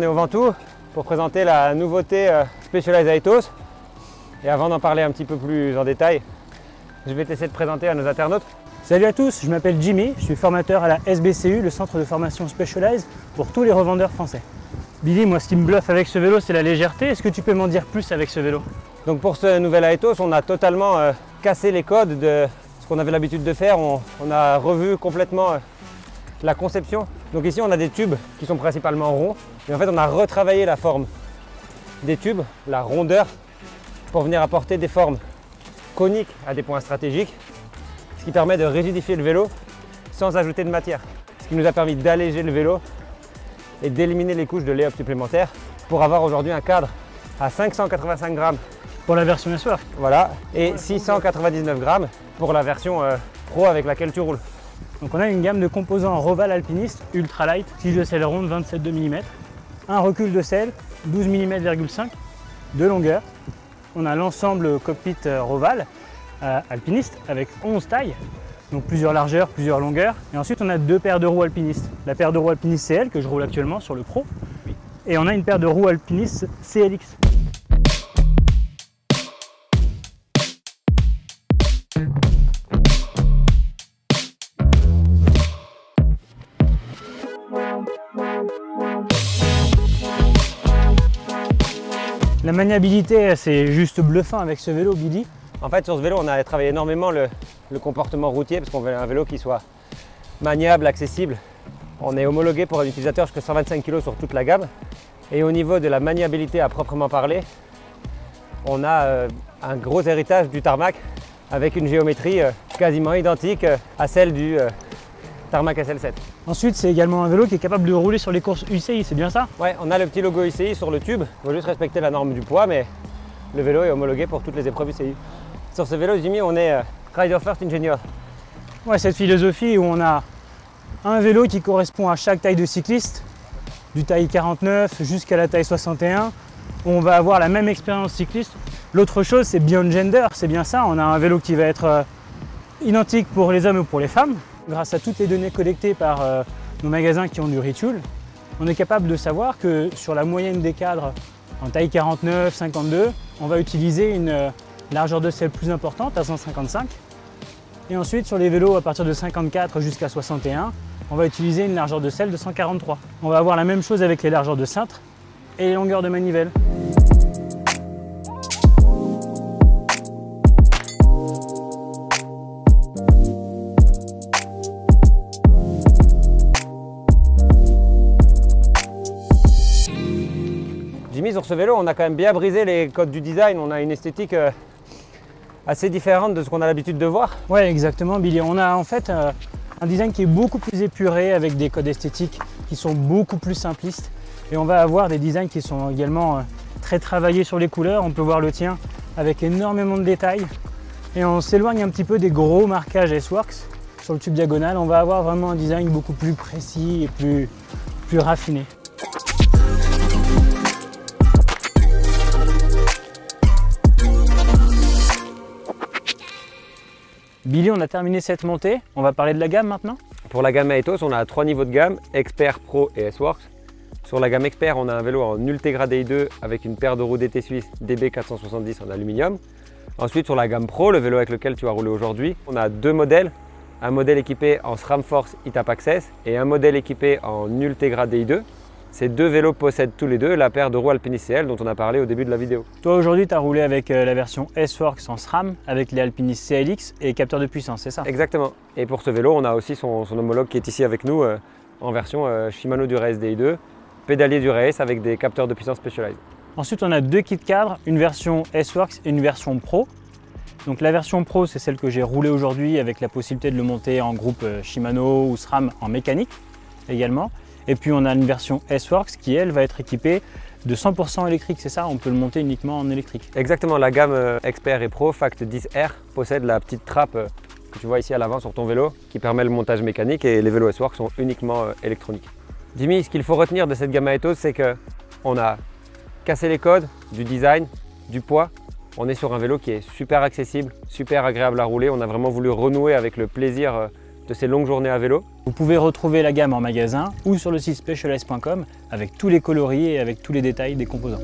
on est au Ventoux pour présenter la nouveauté Specialized Aetos. Et avant d'en parler un petit peu plus en détail, je vais te laisser te présenter à nos internautes. Salut à tous, je m'appelle Jimmy, je suis formateur à la SBCU, le centre de formation Specialized pour tous les revendeurs français. Billy, moi ce qui me bluffe avec ce vélo, c'est la légèreté. Est-ce que tu peux m'en dire plus avec ce vélo? Donc pour ce nouvel Aetos, on a totalement cassé les codes de ce qu'on avait l'habitude de faire. On a revu complètement la conception. Donc ici on a des tubes qui sont principalement ronds. Et en fait on a retravaillé la forme des tubes, la rondeur, pour venir apporter des formes coniques à des points stratégiques. Ce qui permet de rigidifier le vélo sans ajouter de matière. Ce qui nous a permis d'alléger le vélo et d'éliminer les couches de lay-up supplémentaires pour avoir aujourd'hui un cadre à 585 grammes. Pour la version S-Works. Voilà, et 699 grammes pour la version Pro avec laquelle tu roules. Donc on a une gamme de composants Roval alpiniste ultra light, tige de selle ronde 27,2 mm, un recul de selle 12,5 mm de longueur. On a l'ensemble cockpit Roval alpiniste avec 11 tailles, donc plusieurs largeurs, plusieurs longueurs. Et ensuite on a deux paires de roues alpinistes. La paire de roues alpinistes CL que je roule actuellement sur le Pro. Et on a une paire de roues alpinistes CLX. La maniabilité, c'est juste bluffant avec ce vélo, Billy. En fait, sur ce vélo, on a travaillé énormément le comportement routier parce qu'on veut un vélo qui soit maniable, accessible. On est homologué pour un utilisateur jusqu'à 125 kg sur toute la gamme. Et au niveau de la maniabilité à proprement parler, on a un gros héritage du tarmac avec une géométrie quasiment identique à celle du Tarmac SL7. Ensuite, c'est également un vélo qui est capable de rouler sur les courses UCI, c'est bien ça? Ouais, on a le petit logo UCI sur le tube. Il faut juste respecter la norme du poids, mais le vélo est homologué pour toutes les épreuves UCI. Sur ce vélo, Jimmy, on est Rider First Engineer. Ouais, cette philosophie où on a un vélo qui correspond à chaque taille de cycliste, du taille 49 jusqu'à la taille 61, où on va avoir la même expérience cycliste. L'autre chose, c'est Beyond Gender, c'est bien ça. On a un vélo qui va être identique pour les hommes ou pour les femmes. Grâce à toutes les données collectées par nos magasins qui ont du Retool, on est capable de savoir que sur la moyenne des cadres en taille 49, 52, on va utiliser une largeur de selle plus importante à 155. Et ensuite, sur les vélos à partir de 54 jusqu'à 61, on va utiliser une largeur de selle de 143. On va avoir la même chose avec les largeurs de cintre et les longueurs de manivelle. Jimmy, sur ce vélo, on a quand même bien brisé les codes du design. On a une esthétique assez différente de ce qu'on a l'habitude de voir. Ouais, exactement, Billy. On a en fait un design qui est beaucoup plus épuré avec des codes esthétiques qui sont beaucoup plus simplistes. Et on va avoir des designs qui sont également très travaillés sur les couleurs. On peut voir le tien avec énormément de détails. Et on s'éloigne un petit peu des gros marquages S-Works. Sur le tube diagonal, on va avoir vraiment un design beaucoup plus précis et plus raffiné. Billy, on a terminé cette montée, on va parler de la gamme maintenant. Pour la gamme Aetos, on a 3 niveaux de gamme, Expert, Pro et S-Works. Sur la gamme Expert, on a un vélo en Ultegra Day2 avec une paire de roues DT Suisse DB470 en aluminium. Ensuite, sur la gamme Pro, le vélo avec lequel tu vas rouler aujourd'hui, on a deux modèles. Un modèle équipé en SRAM Force E-TAP Access et un modèle équipé en Ultegra Day2. Ces deux vélos possèdent tous les deux la paire de roues Alpinist CL dont on a parlé au début de la vidéo. Toi aujourd'hui tu as roulé avec la version S-Works en SRAM avec les Alpinist CLX et capteur de puissance, c'est ça? Exactement. Et pour ce vélo, on a aussi son homologue qui est ici avec nous en version Shimano Dura-Ace Day2, pédalier Dura-Ace avec des capteurs de puissance Specialized. Ensuite on a deux kits cadres, une version S-Works et une version Pro. Donc la version Pro c'est celle que j'ai roulée aujourd'hui avec la possibilité de le monter en groupe Shimano ou SRAM en mécanique également. Et puis on a une version S-Works qui elle va être équipée de 100% électrique, c'est ça? On peut le monter uniquement en électrique. Exactement, la gamme Expert et Pro Fact 10R possède la petite trappe que tu vois ici à l'avant sur ton vélo qui permet le montage mécanique et les vélos S-Works sont uniquement électroniques. Jimmy, ce qu'il faut retenir de cette gamme Aetos, c'est qu'on a cassé les codes du design, du poids. On est sur un vélo qui est super accessible, super agréable à rouler. On a vraiment voulu renouer avec le plaisir de ces longues journées à vélo. Vous pouvez retrouver la gamme en magasin ou sur le site specialized.com avec tous les coloris et avec tous les détails des composants.